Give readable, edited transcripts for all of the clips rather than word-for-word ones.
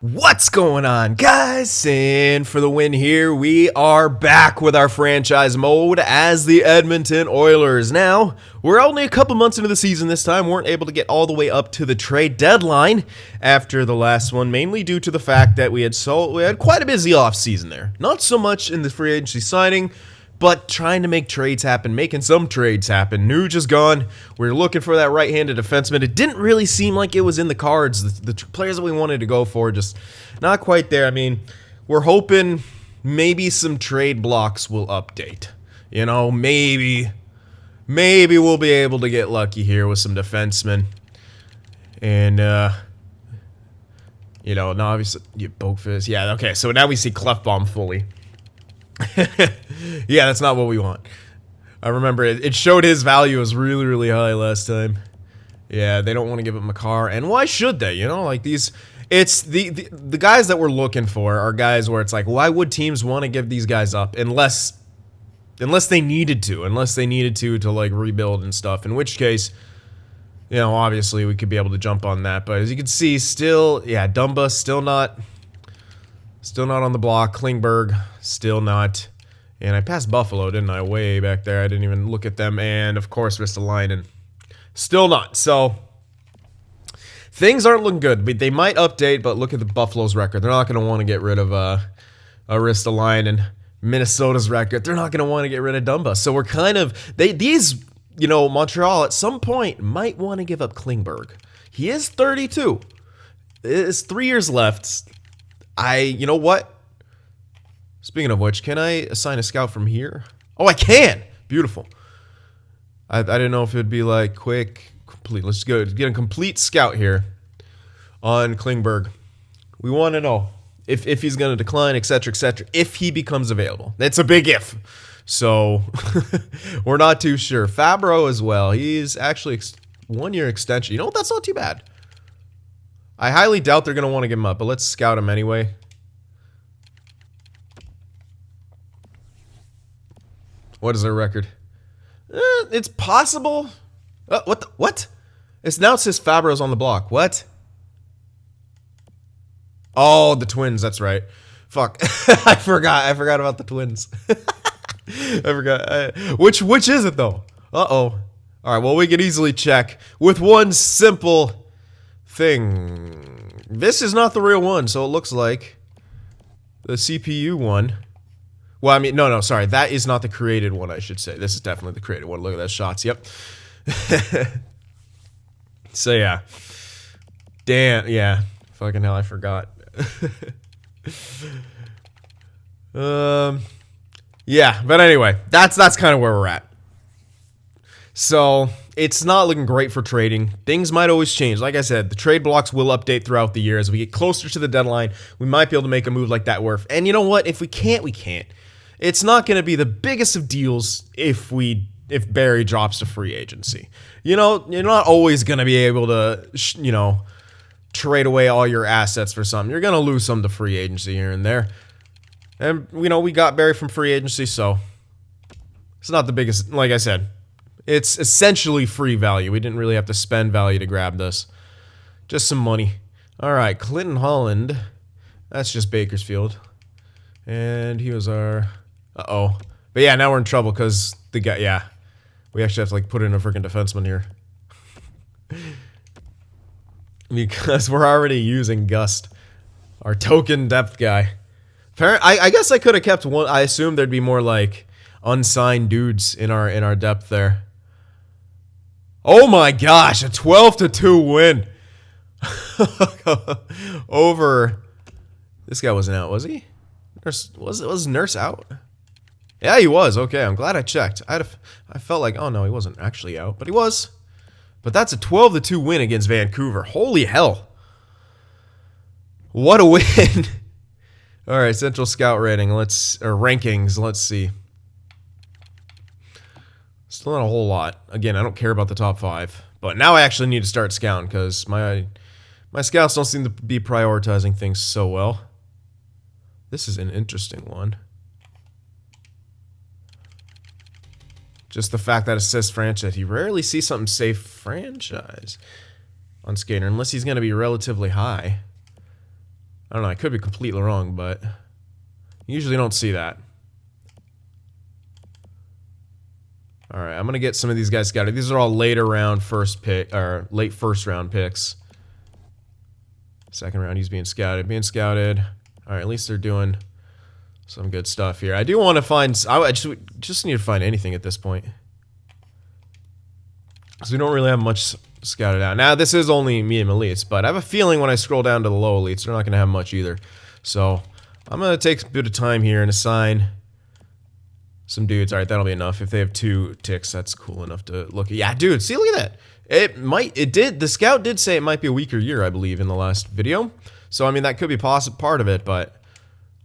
What's going on, guys? And for the win here, we are back with our franchise mode as the Edmonton Oilers. Now, we're only a couple months into the season this time. Weren't able to get all the way up to the trade deadline after the last one, mainly due to the fact that we had quite a busy offseason there. Not so much in the free agency signing, but trying to make trades happen, making some trades happen. Nuge is gone. We're looking for that right-handed defenseman. It didn't really seem like it was in the cards. The players that we wanted to go for, just not quite there. I mean, we're hoping maybe some trade blocks will update. You know, maybe we'll be able to get lucky here with some defensemen. And, you know, now obviously, Boakfist. Yeah, okay, so now we see Clefbaum fully. Yeah, that's not what we want. I remember it showed his value was really, really high last time. Yeah, they don't want to give him a car, and why should they? You know, like these, it's the guys that we're looking for are guys where it's like, why would teams want to give these guys up unless they needed to like rebuild and stuff, in which case, you know, obviously we could be able to jump on that. But as you can see, still, yeah, Dumba still not on the block. Klingberg, still not. And I passed Buffalo, didn't I? Way back there. I didn't even look at them. And, of course, Ristolainen. Still not. So, things aren't looking good. They might update, but look at the Buffalo's record. They're not going to want to get rid of Ristolainen. Minnesota's record. They're not going to want to get rid of Dumba. So, we're kind of... These, you know, Montreal at some point might want to give up Klingberg. He is 32. It's 3 years left. You know what? Speaking of which, can I assign a scout from here? Oh, I can! Beautiful. I didn't know if it'd be like quick, complete. Let's go get a complete scout here on Klingberg. We want to know if he's going to decline, etc., etc., if he becomes available. It's a big if. So, we're not too sure. Fabro as well. He's actually 1 year extension. You know what? That's not too bad. I highly doubt they're going to want to give him up, but let's scout him anyway. What is their record? It's possible. What? It says Fabro's on the block. What? Oh, the Twins. That's right. Fuck. I forgot about the Twins. I forgot. Which is it though? Uh-oh. All right. Well, we can easily check with one simple thing. This is not the real one, so it looks like the CPU one. Well, I mean, no, sorry. That is not the created one, I should say. This is definitely the created one. Look at those shots. Yep. So, yeah. Damn, yeah. Fucking hell, I forgot. Yeah, but anyway, that's kind of where we're at. So, it's not looking great for trading. Things might always change. Like I said, the trade blocks will update throughout the year. As we get closer to the deadline, we might be able to make a move like that worth. And you know what? If we can't, we can't. It's not going to be the biggest of deals if Barry drops to free agency. You know, you're not always going to be able to, you know, trade away all your assets for something. You're going to lose some to free agency here and there. And, you know, we got Barry from free agency, so it's not the biggest. Like I said, it's essentially free value. We didn't really have to spend value to grab this. Just some money. All right, Clinton Holland. That's just Bakersfield. And he was our... Uh-oh. But yeah, now we're in trouble because the guy... Yeah. We actually have to, like, put in a freaking defenseman here. Because we're already using Gust. Our token depth guy. I guess I could have kept one... I assumed there'd be more, like, unsigned dudes in our depth there. Oh my gosh, a 12-2 win. Over... This guy wasn't out, was he? Was Nurse out? Yeah, he was. Okay, I'm glad I checked. I felt like, oh no, he wasn't actually out, but he was. But that's a 12-2 win against Vancouver. Holy hell. What a win. All right, Central Scout rankings, let's see. Still not a whole lot. Again, I don't care about the top 5, but now I actually need to start scouting because my scouts don't seem to be prioritizing things so well. This is an interesting one. Just the fact that it says franchise. You rarely see something say franchise on Skater unless he's going to be relatively high. I don't know, I could be completely wrong, but you usually don't see that. Alright, I'm gonna get some of these guys scouted. These are all later round first pick, or late first round picks. Second round, he's being scouted. Alright, at least they're doing some good stuff here. I do want to find, I just need to find anything at this point. Because we don't really have much scouted out. Now, this is only medium elites, but I have a feeling when I scroll down to the low elites, they're not going to have much either. So, I'm going to take a bit of time here and assign some dudes. Alright, that'll be enough. If they have 2 ticks, that's cool enough to look at. Yeah, dude, see, look at that. The scout did say it might be a weaker year, I believe, in the last video. So, I mean, that could be part of it, but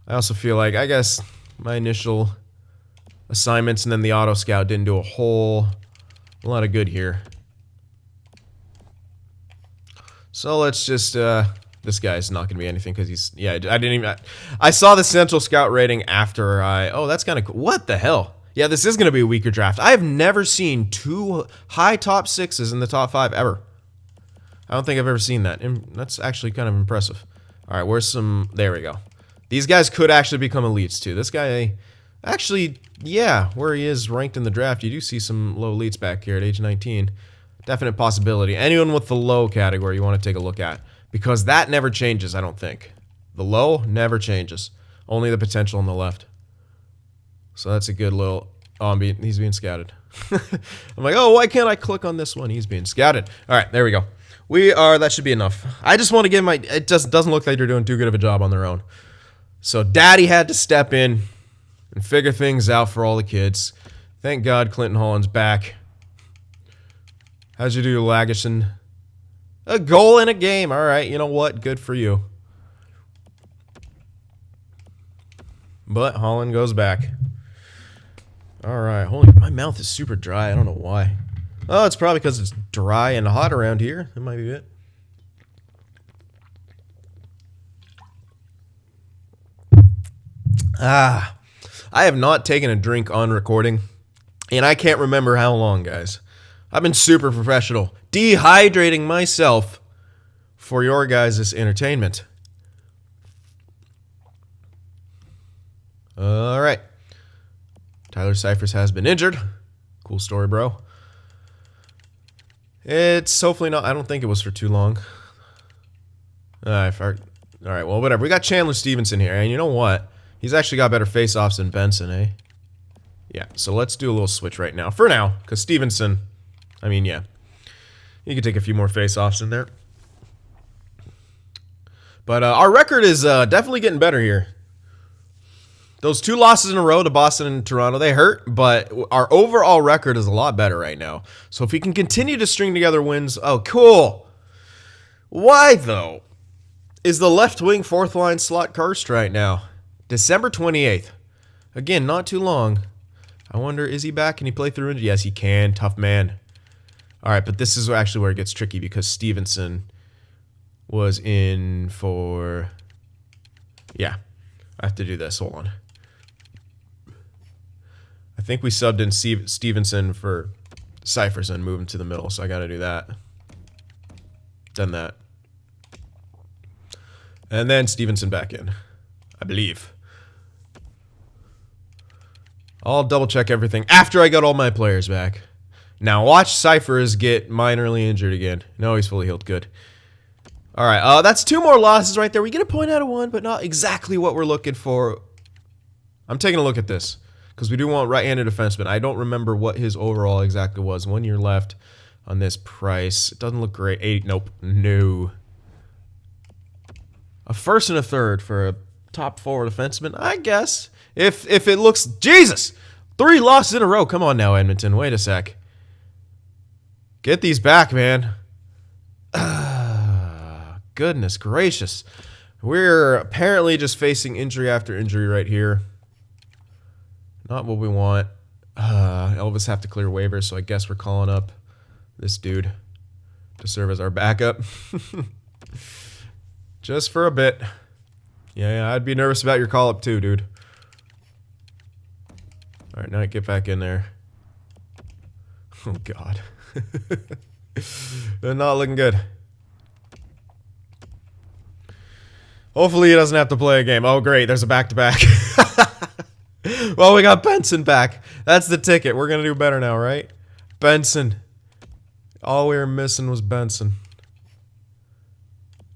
I also feel like, I guess, my initial assignments and then the auto scout didn't do a whole lot of good here. So let's just, this guy's not going to be anything because he's, yeah, I didn't even, I saw the central scout rating after oh, that's kind of cool. What the hell? Yeah, this is going to be a weaker draft. I have never seen 2 high top 6s in the top 5 ever. I don't think I've ever seen that. And that's actually kind of impressive. All right, where's some, there we go. These guys could actually become elites too. This guy, actually, yeah, where he is ranked in the draft, you do see some low elites back here at age 19. Definite possibility. Anyone with the low category you want to take a look at. Because that never changes, I don't think. The low never changes. Only the potential on the left. So that's a good little, oh, he's being scouted. I'm like, oh, why can't I click on this one? He's being scouted. All right, there we go. That should be enough. I just want to give it just doesn't look like they're doing too good of a job on their own. So Daddy had to step in and figure things out for all the kids. Thank God Clinton Holland's back. How'd you do, Lagerson? A goal in a game. All right, you know what? Good for you. But Holland goes back. All right. Holy, my mouth is super dry. I don't know why. Oh, it's probably because it's dry and hot around here. That might be it. I have not taken a drink on recording, and I can't remember how long, guys. I've been super professional, dehydrating myself for your guys' entertainment. All right. Tyler Cyphers has been injured. Cool story, bro. It's hopefully not, I don't think it was for too long. All right, well, whatever. We got Chandler Stevenson here, and you know what? He's actually got better face-offs than Benson, eh? Yeah, so let's do a little switch right now. For now, because Stevenson, I mean, yeah. You could take a few more face-offs in there. But our record is definitely getting better here. Those 2 losses in a row to Boston and Toronto, they hurt, but our overall record is a lot better right now. So if we can continue to string together wins, oh, cool. Why, though, is the left wing 4th line slot cursed right now? December 28th. Again, not too long. I wonder, is he back? Can he play through? Yes, he can. Tough man. All right, but this is actually where it gets tricky because Stevenson was in for... Yeah, I have to do this. Hold on. I think we subbed in Stevenson for Cyphers and moved him to the middle, so I got to do that. Done that. And then Stevenson back in, I believe. I'll double check everything after I got all my players back. Now watch Cyphers get minorly injured again. No, he's fully healed. Good. All right, that's 2 more losses right there. We get a point out of 1, but not exactly what we're looking for. I'm taking a look at this because we do want right-handed defenseman. I don't remember what his overall exactly was. 1 year left on this price. It doesn't look great. 8. Nope. No. A 1st and a 3rd for a top 4 defenseman, I guess. If it looks... Jesus! 3 losses in a row. Come on now, Edmonton. Wait a sec. Get these back, man. Goodness gracious. We're apparently just facing injury after injury right here. Not what we want. Elvis have to clear waivers, so I guess we're calling up this dude to serve as our backup. Just for a bit. Yeah, I'd be nervous about your call-up too, dude. All right, now get back in there. Oh, God. They're not looking good. Hopefully he doesn't have to play a game. Oh, great. There's a back-to-back. Well, we got Benson back. That's the ticket. We're going to do better now, right? Benson. All we were missing was Benson.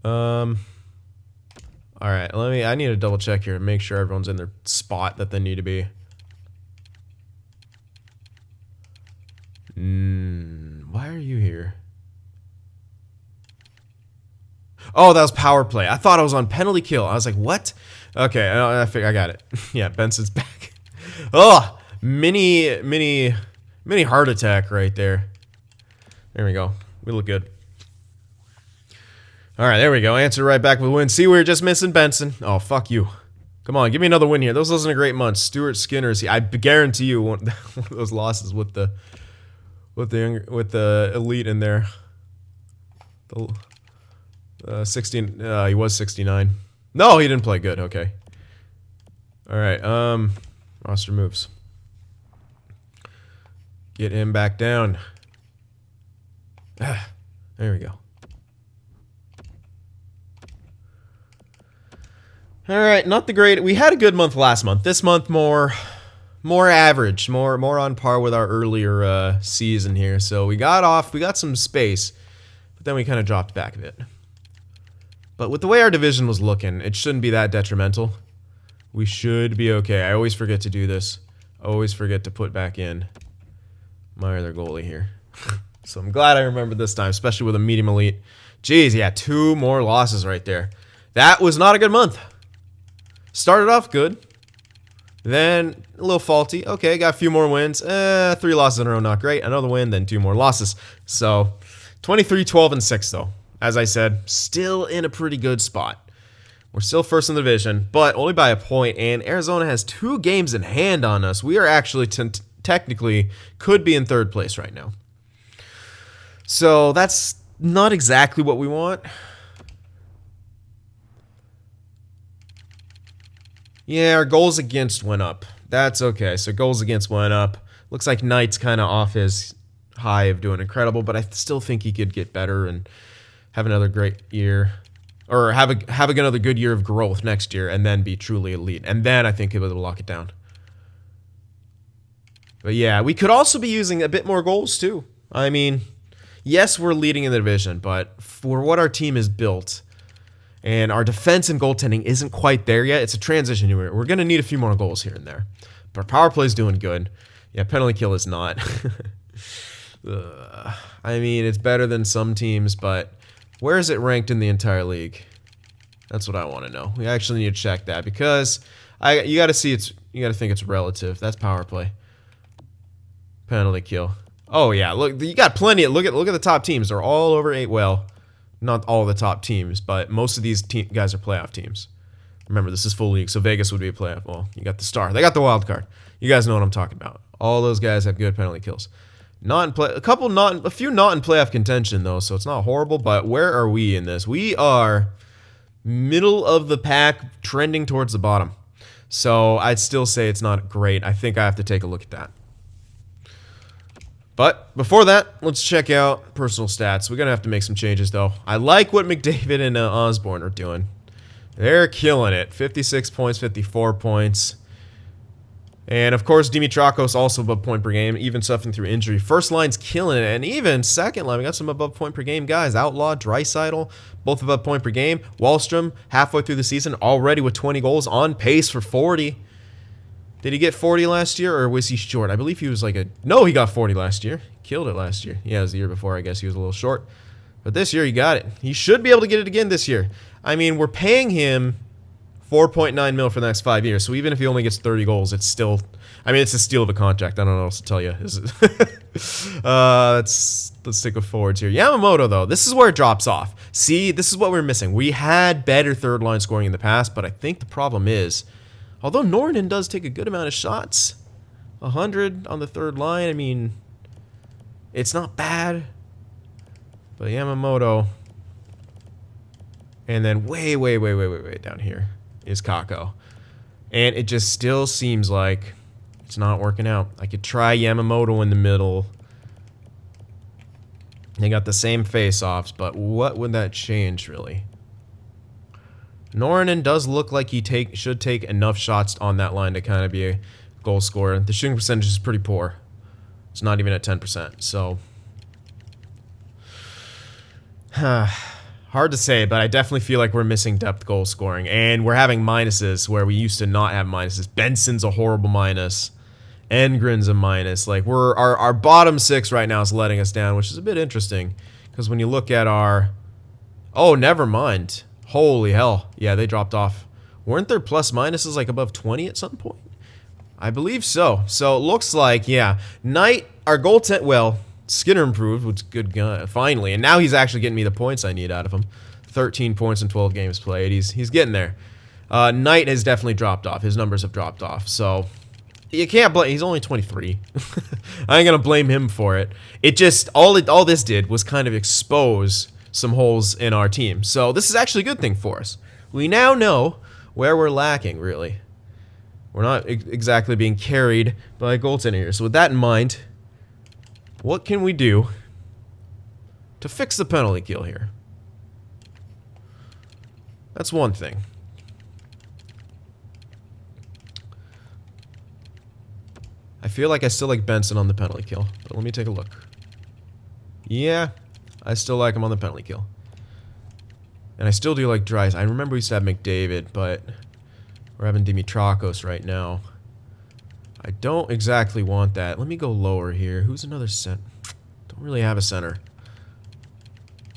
All right. I need to double check here and make sure everyone's in their spot that they need to be. Why are you here? Oh, that was power play. I thought I was on penalty kill. I was like, what? Okay, I got it. Yeah, Benson's back. Oh, mini heart attack right there. There we go. We look good. All right, there we go. Answer right back with a win. See, we were just missing Benson. Oh, fuck you. Come on, give me another win here. Those wasn't a great month. Stuart Skinner's. I guarantee you one of those losses with the elite in there. 16. He was 69. No, he didn't play good. Okay. All right. Roster moves. Get him back down. There we go. All right, not the great. We had a good month last month. This month more average, more on par with our earlier season here. So we got some space, but then we kind of dropped back a bit. But with the way our division was looking, it shouldn't be that detrimental. We should be okay. I always forget to do this. Always forget to put back in my other goalie here. So I'm glad I remembered this time, especially with a medium elite. Jeez, yeah, 2 more losses right there. That was not a good month. Started off good. Then a little faulty. Okay, got a few more wins. 3 losses in a row, not great. Another win, then 2 more losses. So 23, 12, and 6 though. As I said, still in a pretty good spot. We're still first in the division, but only by a point, and Arizona has 2 games in hand on us. We are actually technically could be in 3rd place right now. So that's not exactly what we want. Yeah, our goals against went up. That's okay. So goals against went up. Looks like Knight's kind of off his high of doing incredible, but I still think he could get better and have another great year, or have another good year of growth next year, and then be truly elite. And then I think he'll be able to lock it down. But yeah, we could also be using a bit more goals too. I mean, yes, we're leading in the division, but for what our team is built, and our defense and goaltending isn't quite there yet. It's a transition year. We're going to need a few more goals here and there. But our power play is doing good. Yeah, penalty kill is not. I mean, it's better than some teams, but where is it ranked in the entire league? That's what I want to know. We actually need to check that because you got to think it's relative. That's power play. Penalty kill. Oh yeah, look, you got plenty. Look at the top teams. They're all over 8. Well, not all the top teams, but most of these guys are playoff teams. Remember, this is full league, so Vegas would be a playoff. Well, you got the star. They got the wild card. You guys know what I'm talking about. All those guys have good penalty kills. Not in play. A few not in playoff contention though, so it's not horrible. But where are we in this? We are middle of the pack, trending towards the bottom. So I'd still say it's not great. I think I have to take a look at that. But before that, let's check out personal stats. We're going to have to make some changes, though. I like what McDavid and Osborne are doing. They're killing it. 56 points, 54 points. And, of course, Dimitrakos also above point per game, even suffering through injury. First line's killing it, and even second line, we got some above point per game guys. Outlaw, Draisaitl, both above point per game. Wallstrom, halfway through the season, already with 20 goals, on pace for 40. Did he get 40 last year, or was he short? I believe he was no, he got 40 last year. Killed it last year. Yeah, it was the year before. I guess he was a little short. But this year, he got it. He should be able to get it again this year. I mean, we're paying him $4.9 million for the next 5 years. So even if he only gets 30 goals, it's still, I mean, it's a steal of a contract. I don't know what else to tell you. Let's stick with forwards here. Yamamoto, though, this is where it drops off. See, this is what we're missing. We had better third line scoring in the past, but I think the problem is, although Norton does take a good amount of shots, 100 on the third line, I mean, it's not bad. But Yamamoto, and then way down here is Kako. And it just still seems like it's not working out. I could try Yamamoto in the middle. They got the same face-offs, but what would that change, really? Norinen does look like he should take enough shots on that line to kind of be a goal scorer. The shooting percentage is pretty poor. It's not even at 10%, so hard to say, but I definitely feel like we're missing depth goal scoring, and we're having minuses where we used to not have minuses. Benson's a horrible minus. Engren's a minus. Like, our bottom 6 right now is letting us down, which is a bit interesting, because when you look at our... Oh, never mind. Holy hell. Yeah, they dropped off. Weren't there plus minuses like above 20 at some point? I believe so. So it looks like, yeah, Knight, our goaltender, well, Skinner improved, which is good guy, finally. And now he's actually getting me the points I need out of him. 13 points in 12 games played. He's getting there. Knight has definitely dropped off. His numbers have dropped off. So you can't blame, he's only 23. I ain't going to blame him for it. It just, all this did was kind of expose some holes in our team. So this is actually a good thing for us. We now know where we're lacking, really. We're not exactly being carried by a goaltender here. So with that in mind, what can we do to fix the penalty kill here? That's one thing. I feel like I still like Benson on the penalty kill, but let me take a look. Yeah, I still like him on the penalty kill. And I still do like Dries. I remember we used to have McDavid, but we're having Dimitrakos right now. I don't exactly want that. Let me go lower here. Who's another center? Don't really have a center.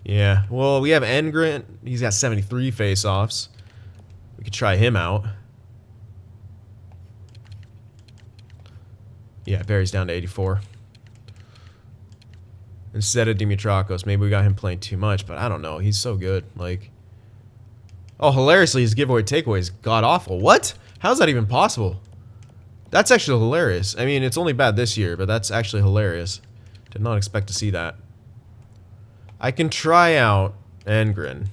Yeah, well, we have Engren. He's got 73 face-offs. We could try him out. Yeah, Barry's down to 84. Instead of Dimitrakos, maybe we got him playing too much, but I don't know. He's so good. Like, oh, hilariously, his giveaway takeaway is god-awful. What? How's that even possible? That's actually hilarious. I mean, it's only bad this year, but that's actually hilarious. Did not expect to see that. I can try out Engren.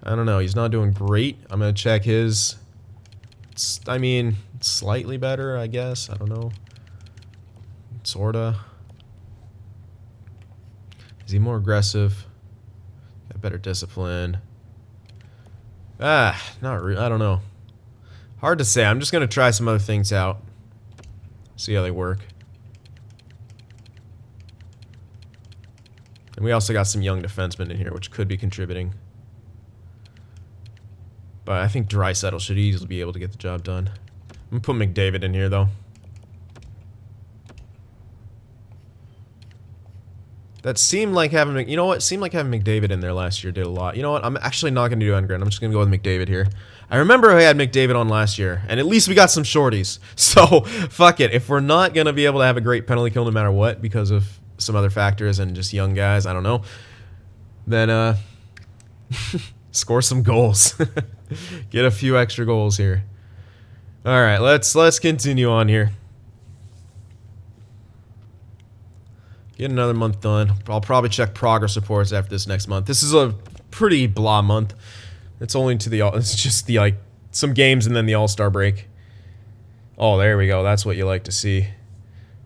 I don't know. He's not doing great. I'm going to check his... I mean, slightly better, I guess. I don't know. Sorta. Is he more aggressive? Got better discipline. Not really. I don't know. Hard to say. I'm just going to try some other things out. See how they work. And we also got some young defensemen in here, which could be contributing. But I think Draisaitl should easily be able to get the job done. I'm going to put McDavid in here, though. That seemed like having... You know what? Seemed like having McDavid in there last year did a lot. You know what? I'm actually not going to do Engren. I'm just going to go with McDavid here. I remember I had McDavid on last year, and at least we got some shorties. So, fuck it. If we're not going to be able to have a great penalty kill no matter what because of some other factors and just young guys, I don't know, then, score some goals. Get a few extra goals here. All right, let's continue on here. Get another month done. I'll probably check progress reports after this next month. This is a pretty blah month. It's only to the... It's just the, like, some games and then the All-Star break. Oh, there we go. That's what you like to see.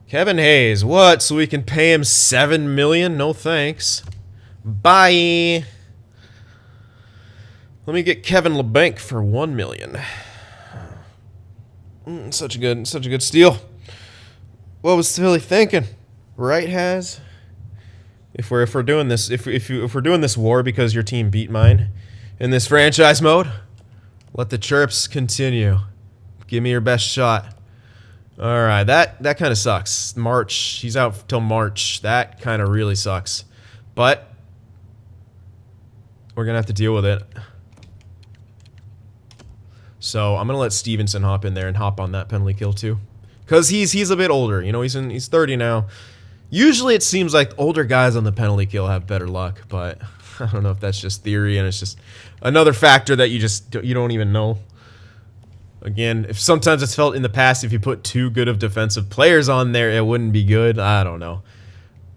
Kevin Hayes. What? So we can pay him $7 million? No thanks. Bye. Let me get Kevin LeBanc for $1 million. Such a good steal. What was Philly thinking? Right, Has? If we're doing this, if we're doing this war because your team beat mine in this franchise mode, let the chirps continue. Give me your best shot. All right, that kind of sucks. March, he's out till March. That kind of really sucks. But we're gonna have to deal with it. So I'm gonna let Stevenson hop in there and hop on that penalty kill too, because he's a bit older. You know, he's 30 now. Usually it seems like older guys on the penalty kill have better luck, but I don't know if that's just theory and it's just another factor that you don't even know. Again, if sometimes it's felt in the past if you put too good of defensive players on there, it wouldn't be good. I don't know.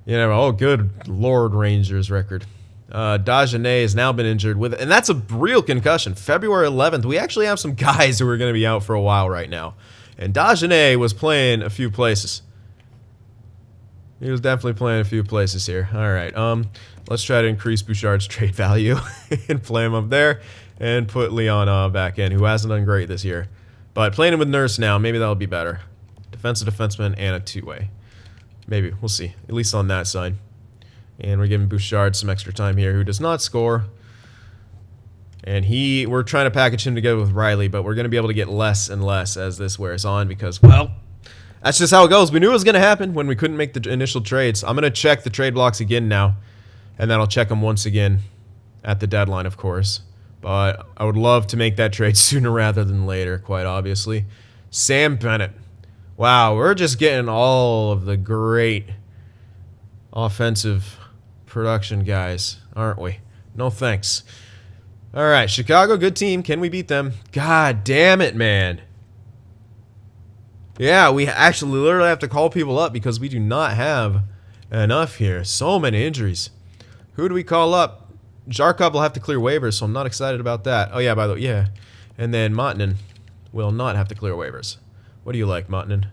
You know, oh, good Lord, Rangers record. Dagenet has now been injured with, and that's a real concussion. February 11th, we actually have some guys who are going to be out for a while right now. And Dagenet was playing a few places. He was definitely playing a few places here. All right. Let's try to increase Bouchard's trade value and play him up there, and put Leon back in, who hasn't done great this year. But playing him with Nurse now, maybe that'll be better. Defensive defenseman and a two-way. Maybe. We'll see. At least on that side. And we're giving Bouchard some extra time here, who does not score. And we're trying to package him together with Riley, but we're going to be able to get less and less as this wears on because, well, that's just how it goes. We knew it was going to happen when we couldn't make the initial trades. I'm going to check the trade blocks again now, and then I'll check them once again at the deadline, of course. But I would love to make that trade sooner rather than later, quite obviously. Sam Bennett. Wow, we're just getting all of the great offensive production guys, aren't we? No thanks. All right, Chicago, good team. Can we beat them? God damn it, man. Yeah, we actually literally have to call people up because we do not have enough here. So many injuries. Who do we call up? Zharkov will have to clear waivers, so I'm not excited about that. Oh, yeah, by the way, yeah. And then Montinen will not have to clear waivers. What do you like, Montinen?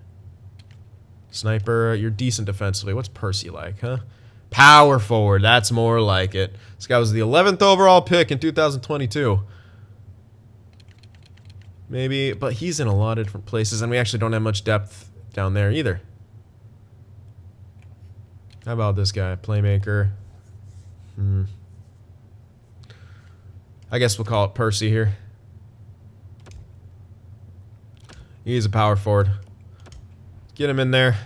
Sniper, you're decent defensively. What's Percy like, huh? Power forward, that's more like it. This guy was the 11th overall pick in 2022. Maybe, but he's in a lot of different places, and we actually don't have much depth down there either. How about this guy, playmaker? I guess we'll call it Percy here. He's a power forward. Get him in there.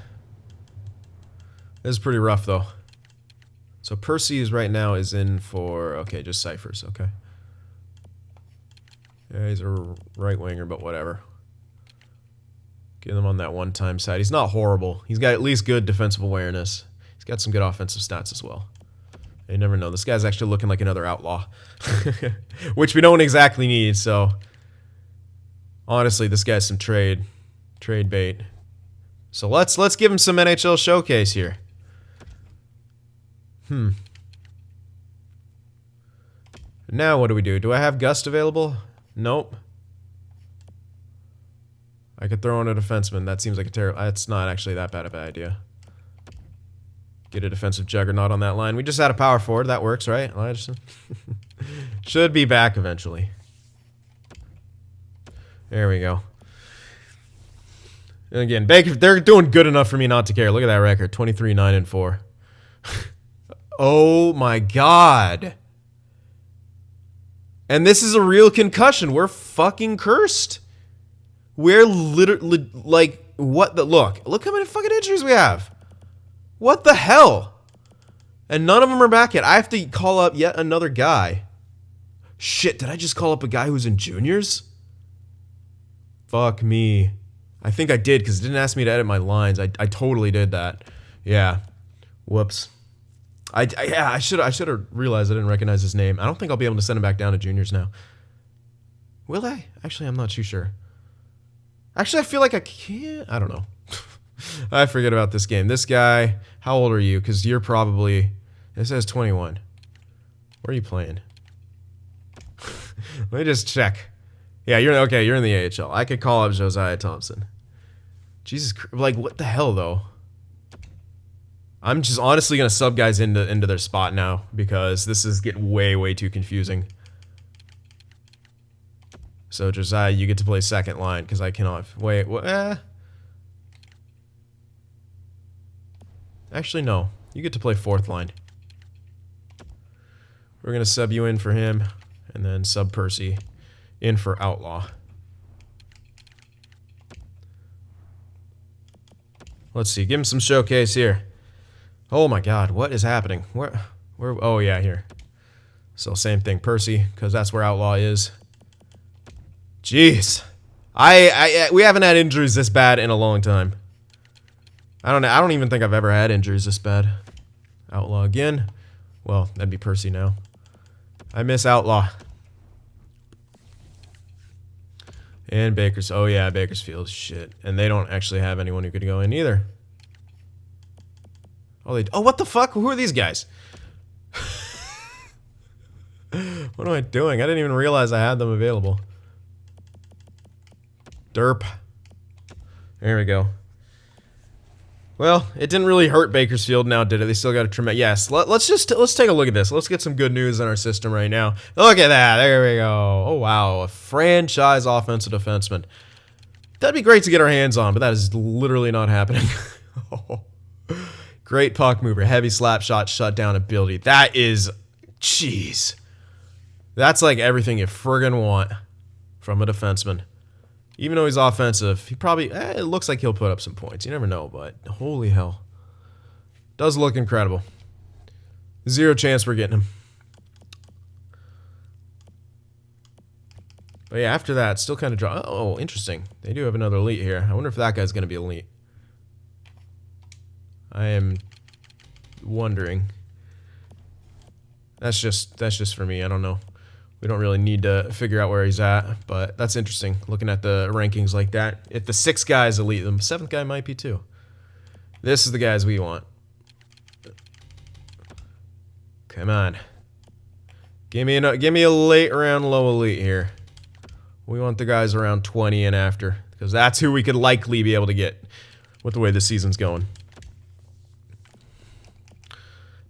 This is pretty rough, though. So Percy is right now is in for, okay, just ciphers, okay. Yeah, he's a right winger, but whatever. Get him on that one-time side. He's not horrible. He's got at least good defensive awareness. He's got some good offensive stats as well. You never know. This guy's actually looking like another outlaw. Which we don't exactly need, so... Honestly, this guy's some trade bait. So let's give him some NHL showcase here. Now what do we do? Do I have Gust available? Nope. I could throw in a defenseman. That seems like a terrible... It's not actually that bad of an idea. Get a defensive juggernaut on that line. We just had a power forward. That works, right? Should be back eventually. There we go. And again, Baker, they're doing good enough for me not to care. Look at that record. 23-9-4. Oh my god. And this is a real concussion. We're fucking cursed. We're literally, like, what the... Look how many fucking injuries we have. What the hell? And none of them are back yet. I have to call up yet another guy. Shit, did I just call up a guy who's in juniors? Fuck me. I think I did, because it didn't ask me to edit my lines. I totally did that. Yeah. Whoops. I should have realized I didn't recognize his name. I don't think I'll be able to send him back down to juniors now. Will I? Actually, I'm not too sure. Actually, I feel like I can't. I don't know. I forget about this game. This guy, how old are you? Because you're probably... It says 21. Where are you playing? Let me just check. Yeah, you're okay. You're in the AHL. I could call up Josiah Thompson. Jesus Christ. Like, what the hell, though? I'm just honestly going to sub guys into their spot now because this is getting way, way too confusing. So, Josiah, you get to play second line because I cannot... Wait, what? Actually, no. You get to play fourth line. We're going to sub you in for him and then sub Percy in for Outlaw. Let's see. Give him some showcase here. Oh my god, what is happening? Where oh yeah, here. So same thing, Percy, because that's where Outlaw is. Jeez. We haven't had injuries this bad in a long time. I don't even think I've ever had injuries this bad. Outlaw again. Well, that'd be Percy now. I miss Outlaw. And Bakers. Oh yeah, Bakersfield. Shit. And they don't actually have anyone who could go in either. Oh, what the fuck? Who are these guys? What am I doing? I didn't even realize I had them available. Derp. There we go. Well, it didn't really hurt Bakersfield now, did it? They still got a tremendous... Yes, let's take a look at this. Let's get some good news in our system right now. Look at that. There we go. Oh, wow. A franchise offensive defenseman. That'd be great to get our hands on, but that is literally not happening. Great puck mover. Heavy slap shot, shutdown ability. That is... Jeez. That's like everything you friggin' want from a defenseman. Even though he's offensive, he probably... it looks like he'll put up some points. You never know, but holy hell. Does look incredible. Zero chance we're getting him. But yeah, after that, still kind of draw... Oh, interesting. They do have another elite here. I wonder if that guy's going to be elite. I am wondering. That's just for me. I don't know. We don't really need to figure out where he's at, but that's interesting, looking at the rankings like that. If the 6th guy is elite, the 7th guy might be too. This is the guys we want. Come on. Give me a late round low elite here. We want the guys around 20 and after, because that's who we could likely be able to get with the way the season's going.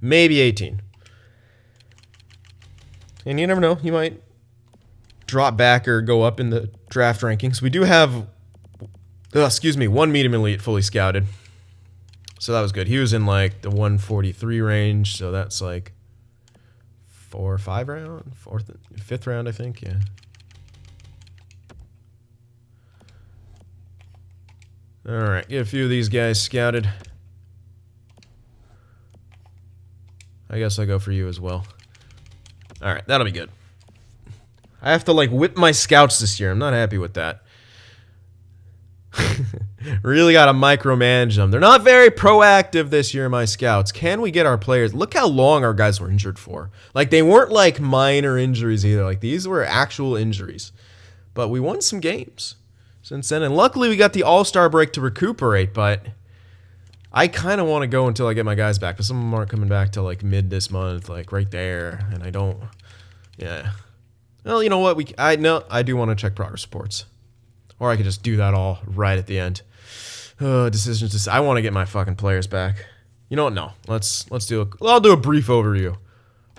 Maybe 18. And you never know, you might drop back or go up in the draft rankings. We do have, one medium elite fully scouted. So that was good. He was in like the 143 range, so that's like 4 or 5 round, 5th round, I think, yeah. All right, get a few of these guys scouted. I guess I'll go for you as well. Alright, that'll be good. I have to, like, whip my scouts this year. I'm not happy with that. Really gotta micromanage them. They're not very proactive this year, my scouts. Can we get our players... Look how long our guys were injured for. Like, they weren't, like, minor injuries either. Like, these were actual injuries. But we won some games since then. And luckily, we got the All-Star break to recuperate, but... I kind of want to go until I get my guys back, but some of them aren't coming back till like mid this month, like right there, and I don't. Yeah. Well, you know what? I do want to check progress reports, or I could just do that all right at the end. Decisions. I want to get my fucking players back. You know what? No. Let's do. I'll do a brief overview.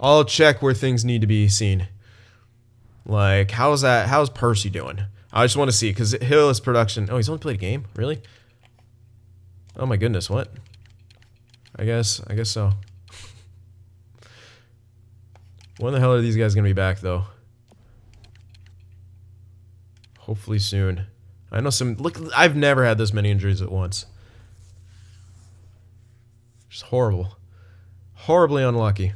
I'll check where things need to be seen. Like how's Percy doing? I just want to see because his production. Oh, he's only played a game. Really? Oh my goodness, what? I guess so. When the hell are these guys gonna be back though? Hopefully soon. I know look, I've never had this many injuries at once. Just horrible. Horribly unlucky.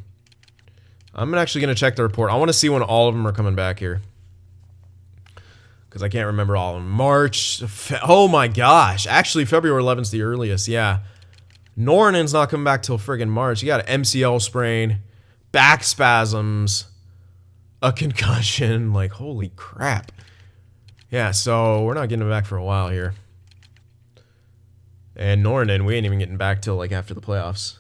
I'm actually gonna check the report. I wanna see when all of them are coming back here. Because I can't remember all of them. March. Oh my gosh. Actually, February 11th is the earliest. Yeah. Nornen's not coming back till friggin' March. You got an MCL sprain, back spasms, a concussion. Like, holy crap. Yeah, so we're not getting him back for a while here. And Nornen, we ain't even getting back till like after the playoffs.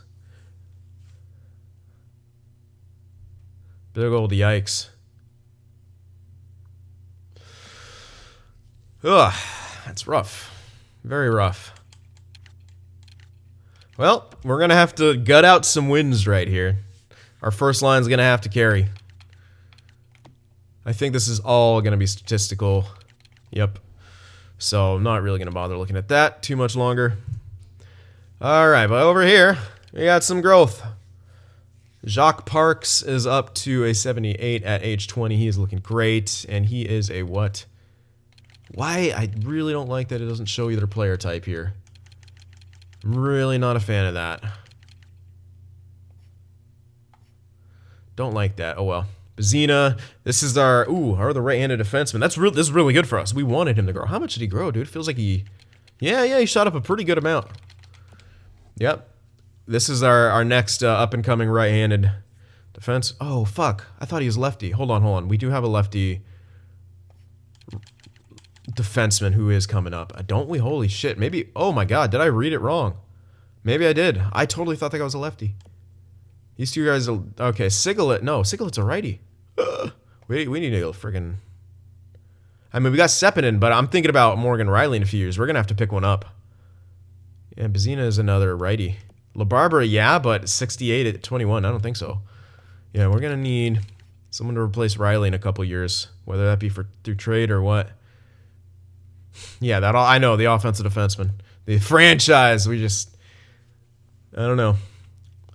Big old yikes. Ugh, that's rough. Very rough. Well, we're going to have to gut out some wins right here. Our first line's going to have to carry. I think this is all going to be statistical. Yep. So I'm not really going to bother looking at that too much longer. Alright, but over here, we got some growth. Jacques Parks is up to a 78 at age 20. He is looking great. And he is a what? Why? I really don't like that it doesn't show you their player type here. I'm really not a fan of that. Don't like that. Oh well. Bazina. This is our the right-handed defenseman. This is really good for us. We wanted him to grow. How much did he grow, dude? It feels like he shot up a pretty good amount. Yep. This is our next up-and-coming right-handed defense. Oh, fuck. I thought he was lefty. Hold on. We do have a lefty defenseman who is coming up. Don't we? Holy shit. Maybe. Oh my god. Did I read it wrong? Maybe I did. I totally thought that guy was a lefty. These two guys are. Okay. Sigalet. No. Sigalet's a righty. We need to go friggin'. I mean, we got Sepinen, but I'm thinking about Morgan Riley in a few years. We're going to have to pick one up. Yeah, Bazina is another righty. LaBarbera, yeah, but 68 at 21. I don't think so. Yeah, we're going to need someone to replace Riley in a couple years, whether that be through trade or what. Yeah, I know, the offensive defenseman. The franchise, I don't know.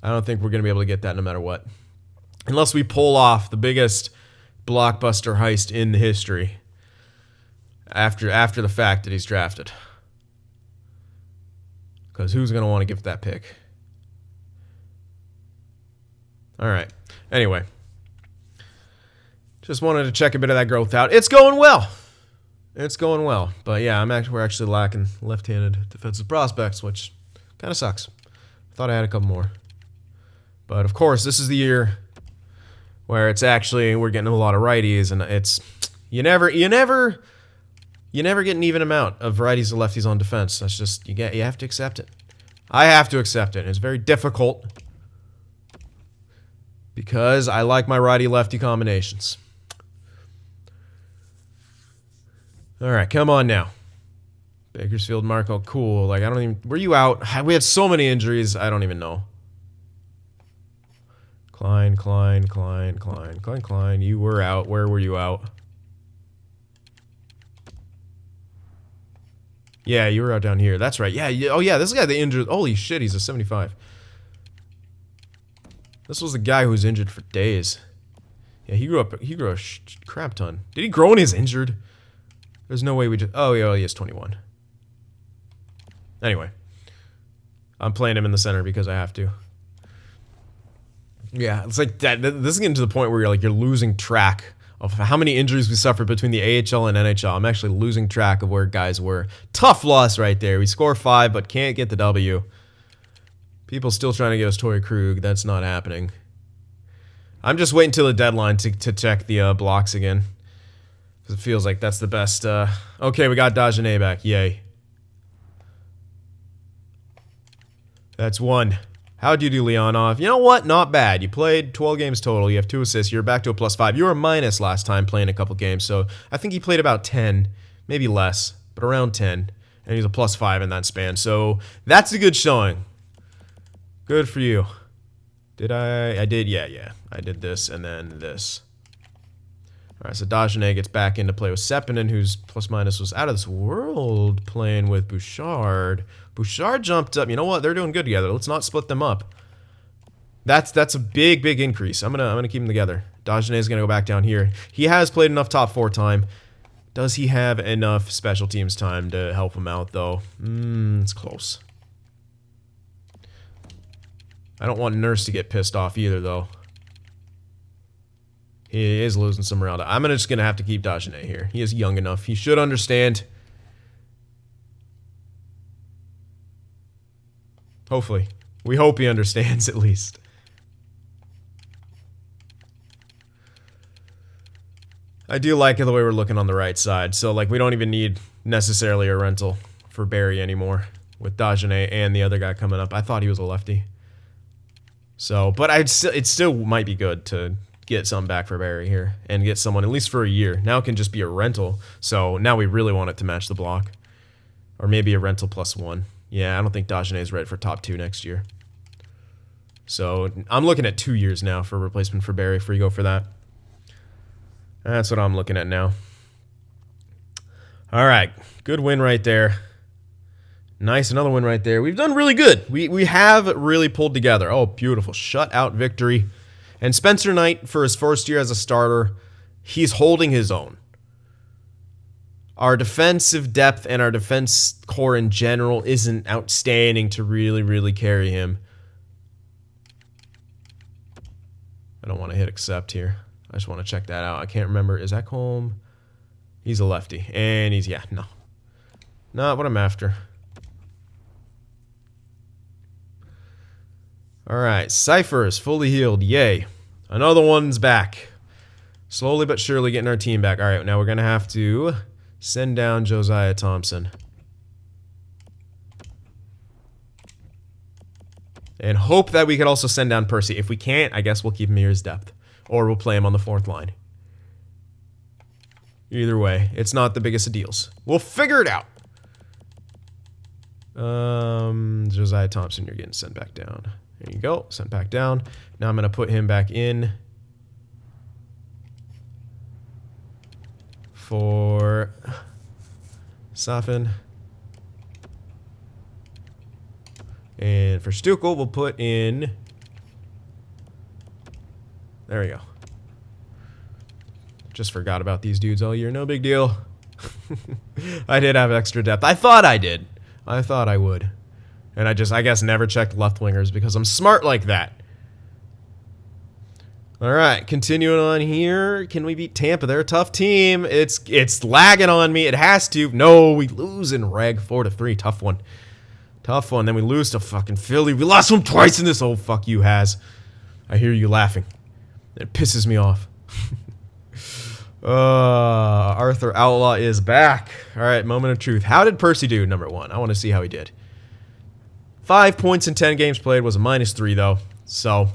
I don't think we're going to be able to get that no matter what. Unless we pull off the biggest blockbuster heist in history after the fact that he's drafted. Because who's going to want to give that pick? All right. Anyway. Just wanted to check a bit of that growth out. It's going well. It's going well. But yeah, we're actually lacking left-handed defensive prospects, which kind of sucks. I thought I had a couple more. But of course, this is the year where we're getting a lot of righties, and it's you never get an even amount of righties and lefties on defense. That's just you have to accept it. I have to accept it. It's very difficult because I like my righty-lefty combinations. All right, come on now. Bakersfield, Marco, cool. Like, were you out? We had so many injuries, I don't even know. Klein. You were out. Where were you out? Yeah, you were out down here. That's right. Yeah. Oh, yeah, this guy, the injured. Holy shit, he's a 75. This was the guy who was injured for days. Yeah, he grew a crap ton. Did he grow when he was injured? There's no way we just... Oh, yeah, he is 21. Anyway. I'm playing him in the center because I have to. Yeah, it's like that. This is getting to the point where you're losing track of how many injuries we suffered between the AHL and NHL. I'm actually losing track of where guys were. Tough loss right there. We score 5, but can't get the W. People still trying to get us Torrey Krug. That's not happening. I'm just waiting till the deadline to check the blocks again. Because it feels like that's the best. Okay, we got Dagenet back. Yay. That's 1. How'd you do, Leonov? You know what? Not bad. You played 12 games total. You have 2 assists. You're back to a +5. You were a minus last time playing a couple games, so I think he played about 10, maybe less, but around 10, and he's a +5 in that span. So that's a good showing. Good for you. Did I? I did. Yeah. I did this and then this. All right, so Dagenet gets back into play with Sepinen, whose ± was out of this world, playing with Bouchard. Bouchard jumped up. You know what? They're doing good together. Let's not split them up. That's a big increase. I'm gonna keep them together. Dagenet's gonna go back down here. He has played enough top 4 time. Does he have enough special teams time to help him out though? It's close. I don't want Nurse to get pissed off either though. He is losing some round. I'm just gonna have to keep Dagenet here. He is young enough. He should understand. Hopefully. We hope he understands at least. I do like the way we're looking on the right side. So, we don't even need necessarily a rental for Barry anymore with Dagenet and the other guy coming up. I thought he was a lefty. So, but it still might be good to get something back for Barry here and get someone at least for a year. Now it can just be a rental. So, now we really want it to match the block. Or maybe a rental +1. Yeah, I don't think Dagenet is ready for top 2 next year. So, I'm looking at 2 years now for a replacement for Barry if we go for that. That's what I'm looking at now. All right, good win right there. Nice, another win right there. We've done really good. We have really pulled together. Oh, beautiful shutout victory. And Spencer Knight, for his first year as a starter, he's holding his own. Our defensive depth and our defense core in general isn't outstanding to really carry him. I don't want to hit accept here. I just want to check that out. I can't remember. Is that Ekholm? He's a lefty. And he's, yeah, no. Not what I'm after. All right. Cypher is fully healed. Yay. Another one's back. Slowly but surely getting our team back. All right. Now we're going to have to send down Josiah Thompson. And hope that we could also send down Percy. If we can't, I guess we'll keep him here as depth. Or we'll play him on the 4th line. Either way, it's not the biggest of deals. We'll figure it out. Josiah Thompson, you're getting sent back down. There you go, sent back down. Now I'm going to put him back in for Safin. And for Stukel, we'll put in... There we go. Just forgot about these dudes all year. No big deal. I did have extra depth. I thought I did. I thought I would. And I guess, never checked left wingers because I'm smart like that. All right, continuing on here. Can we beat Tampa? They're a tough team. It's lagging on me. It has to. No, we lose in reg 4-3. Tough one. Tough one. Then we lose to fucking Philly. We lost them twice in this. Oh, fuck you, Has. I hear you laughing. It pisses me off. Arthur Outlaw is back. All right, moment of truth. How did Percy do, number one? I want to see how he did. 5 points in 10 games played, was a -3, though. So,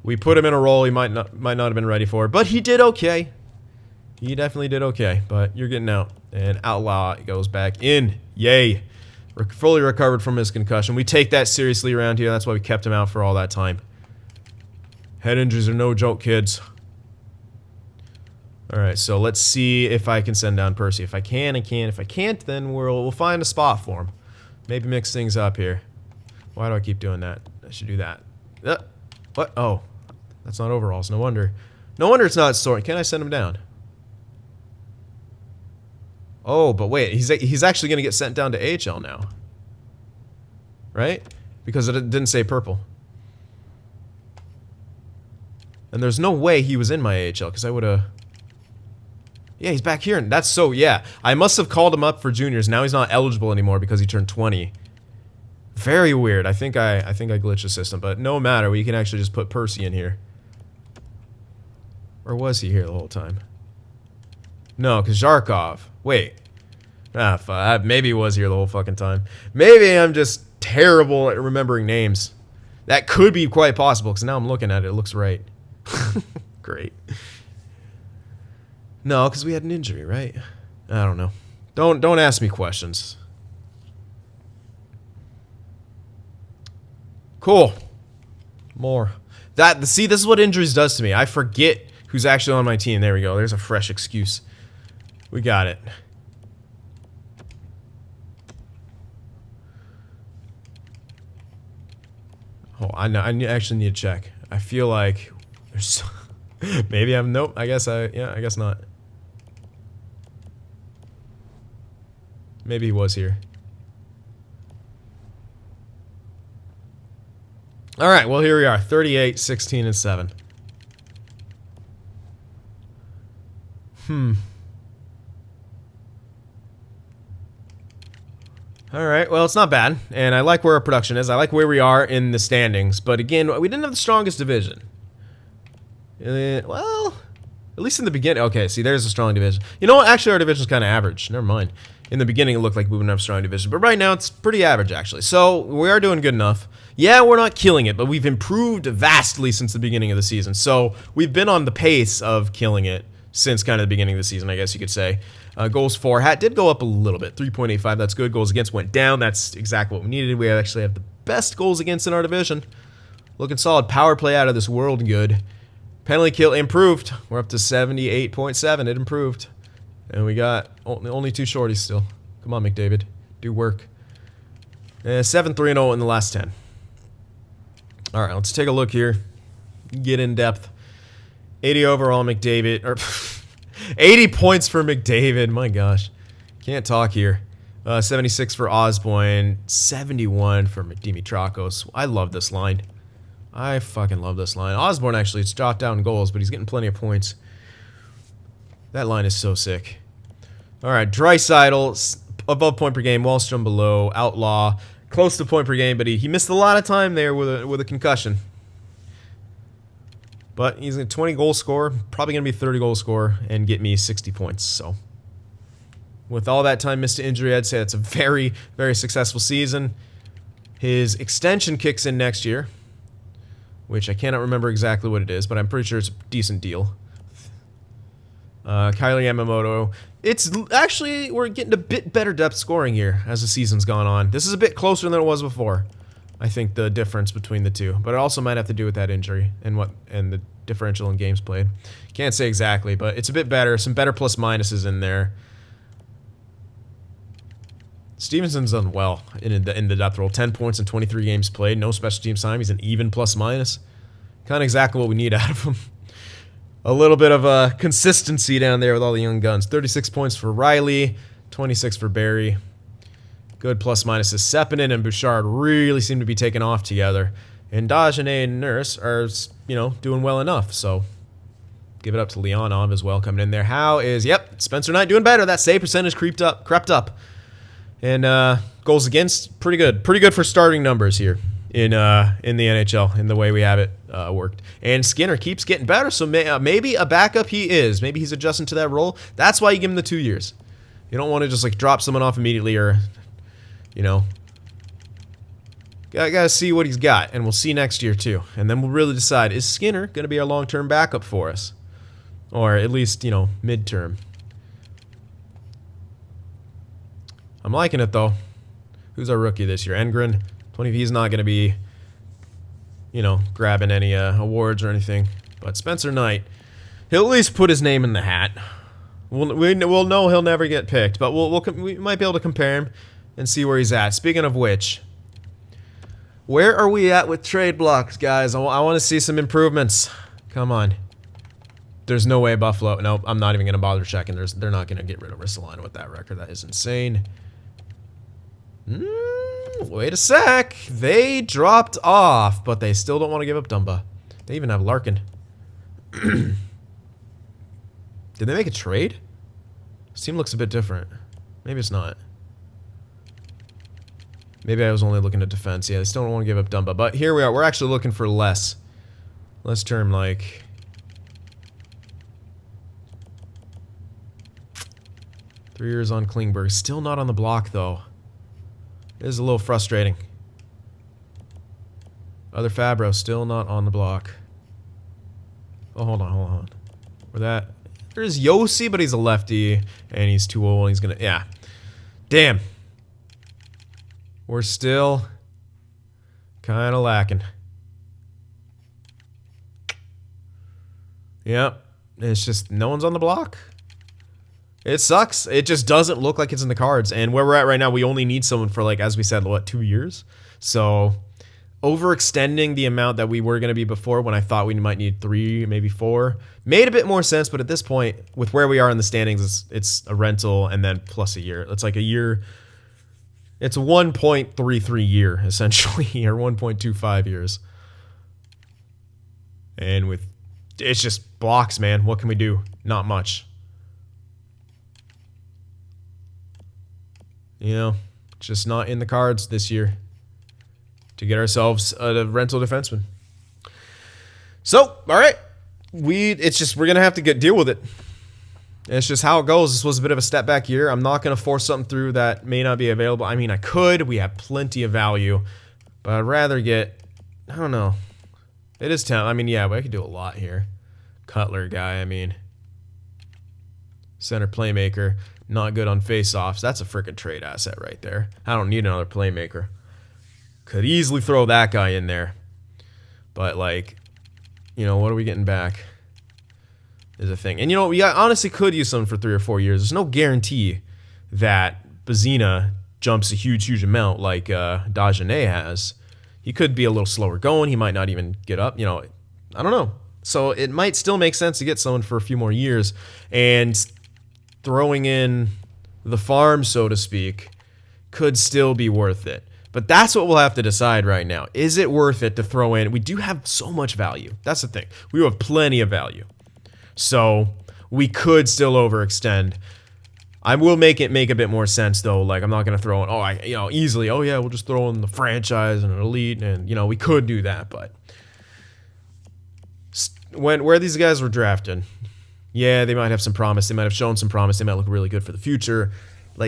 we put him in a role he might not have been ready for. But he did okay. He definitely did okay. But you're getting out. And Outlaw goes back in. Yay. Fully recovered from his concussion. We take that seriously around here. That's why we kept him out for all that time. Head injuries are no joke, kids. Alright, so let's see if I can send down Percy. If I can, I can. If I can't, then we'll find a spot for him. Maybe mix things up here. Why do I keep doing that? I should do that. What? Oh. That's not overalls. No wonder. No wonder it's not storing. Can I send him down? Oh, but wait. He's actually going to get sent down to AHL now. Right? Because it didn't say purple. And there's no way he was in my AHL, because I would have... Yeah, he's back here. And that's so... Yeah. I must have called him up for juniors. Now he's not eligible anymore because he turned 20. Very weird. I think I glitched the system. But no matter. We can actually just put Percy in here. Or was he here the whole time? No, because Zharkov. Wait. Maybe he was here the whole fucking time. Maybe I'm just terrible at remembering names. That could be quite possible, because now I'm looking at it. It looks right. Great. No, because we had an injury, right? I don't know. Don't ask me questions. Cool. More. See, this is what injuries does to me. I forget who's actually on my team. There we go. There's a fresh excuse. We got it. Oh, I know. I actually need to check. I feel like there's... Maybe I'm... Nope. I guess not. Maybe he was here. All right. Well, here we are. 38, 16, and 7. All right, well, it's not bad, and I like where our production is. I like where we are in the standings, but again, we didn't have the strongest division. Well, at least in the beginning. Okay, see, there's a strong division. You know what? Actually, our division's kind of average. Never mind. In the beginning, it looked like we wouldn't have a strong division, but right now, it's pretty average, actually. So, we are doing good enough. Yeah, we're not killing it, but we've improved vastly since the beginning of the season. So, we've been on the pace of killing it since kind of the beginning of the season, I guess you could say. Goals for hat did go up a little bit, 3.85. That's good. Goals against went down. That's exactly what we needed. We actually have the best goals against in our division. Looking solid. Power play out of this world good. Penalty kill improved. We're up to 78.7. It improved. And we got only 2 shorties still. Come on, McDavid. Do work. 7-3-0 in the last 10. All right, let's take a look here. Get in depth. 80 overall, McDavid. Or 80 points for McDavid. My gosh. Can't talk here. 76 for Osborne. 71 for Dimitrakos. I love this line. I fucking love this line. Osborne actually, it's dropped down goals, but he's getting plenty of points. That line is so sick. All right, Draisaitl above point per game. Wallstrom below. Outlaw close to point per game, but he missed a lot of time there with a concussion. But he's a 20 goal scorer, probably going to be a 30 goal scorer, and get me 60 points. So, with all that time missed to injury, I'd say that's a very, very successful season. His extension kicks in next year, which I cannot remember exactly what it is, but I'm pretty sure it's a decent deal. Kyler Yamamoto. It's actually, we're getting a bit better depth scoring here as the season's gone on. This is a bit closer than it was before. I think the difference between the two, but it also might have to do with that injury and the differential in games played. Can't say exactly, but it's a bit better. Some better plus minuses in there. Stevenson's done well in the depth role. 10 points in 23 games played. No special teams time. He's an even plus minus. Kind of exactly what we need out of him. A little bit of consistency down there with all the young guns. 36 points for Riley. 26 for Barry. Good plus minuses. Sepinen and Bouchard really seem to be taking off together. And Dagenet and Nurse are, doing well enough. So give it up to Leonov as well coming in there. How is, Spencer Knight doing better. That save percentage crept up. And goals against, pretty good. Pretty good for starting numbers here in the NHL, in the way we have it worked. And Skinner keeps getting better, so maybe a backup he is. Maybe he's adjusting to that role. That's why you give him the 2 years. You don't want to just drop someone off immediately or, gotta see what he's got, and we'll see next year too. And then we'll really decide, is Skinner going to be our long-term backup for us? Or at least, mid-term. I'm liking it, though. Who's our rookie this year? Engren. 20. He's not going to be, grabbing any awards or anything. But Spencer Knight, he'll at least put his name in the hat. We'll know he'll never get picked, but we might be able to compare him and see where he's at. Speaking of which, where are we at with trade blocks, guys? I want to see some improvements. Come on. There's no way Buffalo. No, I'm not even going to bother checking. They're not going to get rid of Ristolainen with that record. That is insane. Wait a sec. They dropped off, but they still don't want to give up Dumba. They even have Larkin. Did they make a trade? This team looks a bit different. Maybe it's not. Maybe I was only looking at defense. Yeah, they still don't want to give up Dumba. But here we are. We're actually looking for less. Less term, like... 3 years on Klingberg. Still not on the block, though. It is a little frustrating. Other Fabro, still not on the block. Oh, hold on. There's Yossi, but he's a lefty, and he's too old, and he's gonna... Yeah. Damn. We're still kind of lacking. Yep. It's just no one's on the block. It sucks. It just doesn't look like it's in the cards. And where we're at right now, we only need someone for, as we said, 2 years? So overextending the amount that we were going to be before when I thought we might need 3, maybe 4, made a bit more sense. But at this point, with where we are in the standings, it's a rental and then plus a year. It's like a year. It's a 1.33 year, essentially, or 1.25 years. And it's just blocks, man. What can we do? Not much. Just not in the cards this year to get ourselves a rental defenseman. So, all right. We're going to have to deal with it. It's just how it goes. This was a bit of a step back year. I'm not going to force something through that may not be available. I mean, I could. We have plenty of value. But I'd rather get... I don't know. It is tough. I mean, yeah, I could do a lot here. Cutler guy, I mean. Center playmaker. Not good on face-offs. That's a freaking trade asset right there. I don't need another playmaker. Could easily throw that guy in there. But, what are we getting back? Is a thing. And, we honestly could use someone for 3 or 4 years. There's no guarantee that Bazina jumps a huge amount like Dagenet has. He could be a little slower going. He might not even get up. I don't know. So it might still make sense to get someone for a few more years. And throwing in the farm, so to speak, could still be worth it. But that's what we'll have to decide right now. Is it worth it to throw in? We do have so much value. That's the thing. We have plenty of value. So we could still overextend. I will make it make a bit more sense, though. I'm not going to throw in, easily, we'll just throw in the franchise and an elite. And, we could do that. But where these guys were drafted... Yeah, they might have some promise. They might have shown some promise. They might look really good for the future.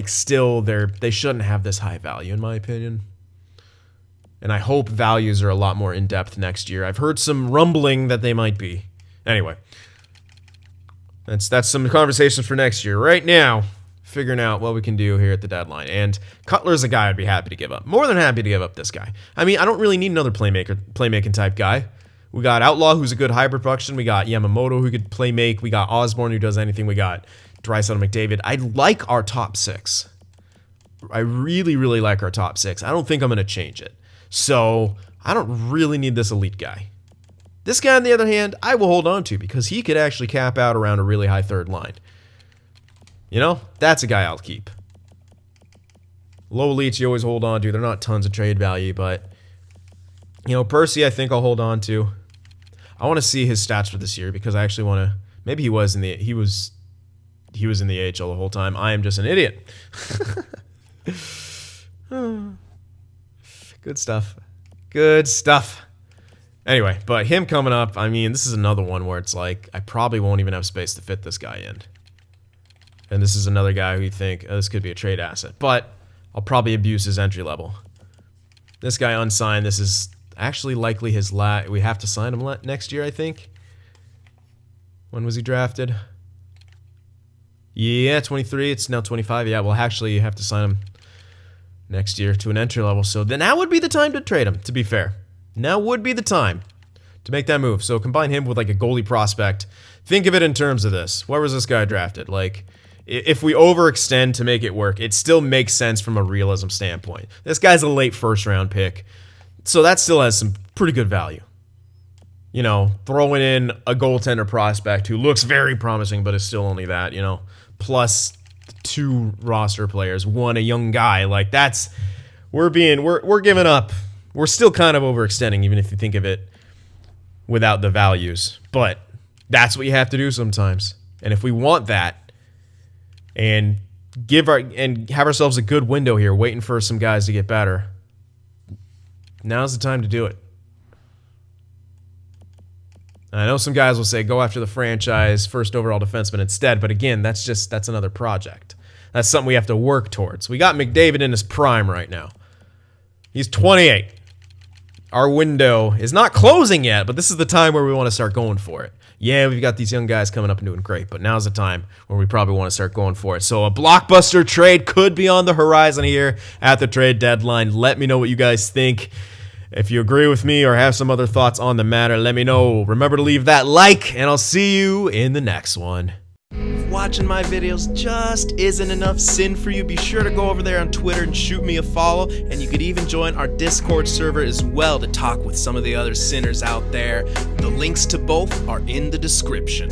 Still, they shouldn't have this high value, in my opinion. And I hope values are a lot more in-depth next year. I've heard some rumbling that they might be. Anyway. That's some conversations for next year. Right now, figuring out what we can do here at the deadline. And Cutler's a guy I'd be happy to give up. More than happy to give up this guy. I mean, I don't really need another playmaking type guy. We got Outlaw, who's a good hybrid production. We got Yamamoto, who could play make. We got Osborne, who does anything. We got Draisaitl, McDavid. I like our top 6. I really, really like our top 6. I don't think I'm going to change it. So I don't really need this elite guy. This guy, on the other hand, I will hold on to because he could actually cap out around a really high third line. You know, that's a guy I'll keep. Low elites you always hold on to. They're not tons of trade value, but, you know, Percy I think I'll hold on to. I want to see his stats for this year because I actually want to. Maybe he was in the AHL the whole time. I am just an idiot. Good stuff. Good stuff. Anyway, but him coming up, I mean, this is another one where it's like, I probably won't even have space to fit this guy in. And this is another guy who you think, oh, this could be a trade asset. But I'll probably abuse his entry level. This guy unsigned, this is actually likely his last. We have to sign him next year, I think. When was he drafted? Yeah, 23. It's now 25. Yeah, well, actually, you have to sign him next year to an entry level. So then that would be the time to trade him, to be fair. Now would be the time to make that move. So combine him with like a goalie prospect. Think of it in terms of this. Where was this guy drafted? Like, if we overextend to make it work, it still makes sense from a realism standpoint. This guy's a late first-round pick, so that still has some pretty good value. You know, throwing in a goaltender prospect who looks very promising, but is still only that, you know, plus 2 roster players, 1 a young guy. Like, that's, we're giving up. We're still kind of overextending, even if you think of it without the values. But that's what you have to do sometimes. And if we want that and have ourselves a good window here, waiting for some guys to get better, now's the time to do it. I know some guys will say go after the franchise first overall defenseman instead, but again, that's another project. That's something we have to work towards. We got McDavid in his prime right now. He's 28. Our window is not closing yet, but this is the time where we want to start going for it. Yeah, we've got these young guys coming up and doing great, but now's the time where we probably want to start going for it. So a blockbuster trade could be on the horizon here at the trade deadline. Let me know what you guys think. If you agree with me or have some other thoughts on the matter, let me know. Remember to leave that like, and I'll see you in the next one. If watching my videos just isn't enough sin for you, be sure to go over there on Twitter and shoot me a follow, and you could even join our Discord server as well to talk with some of the other sinners out there. The links to both are in the description.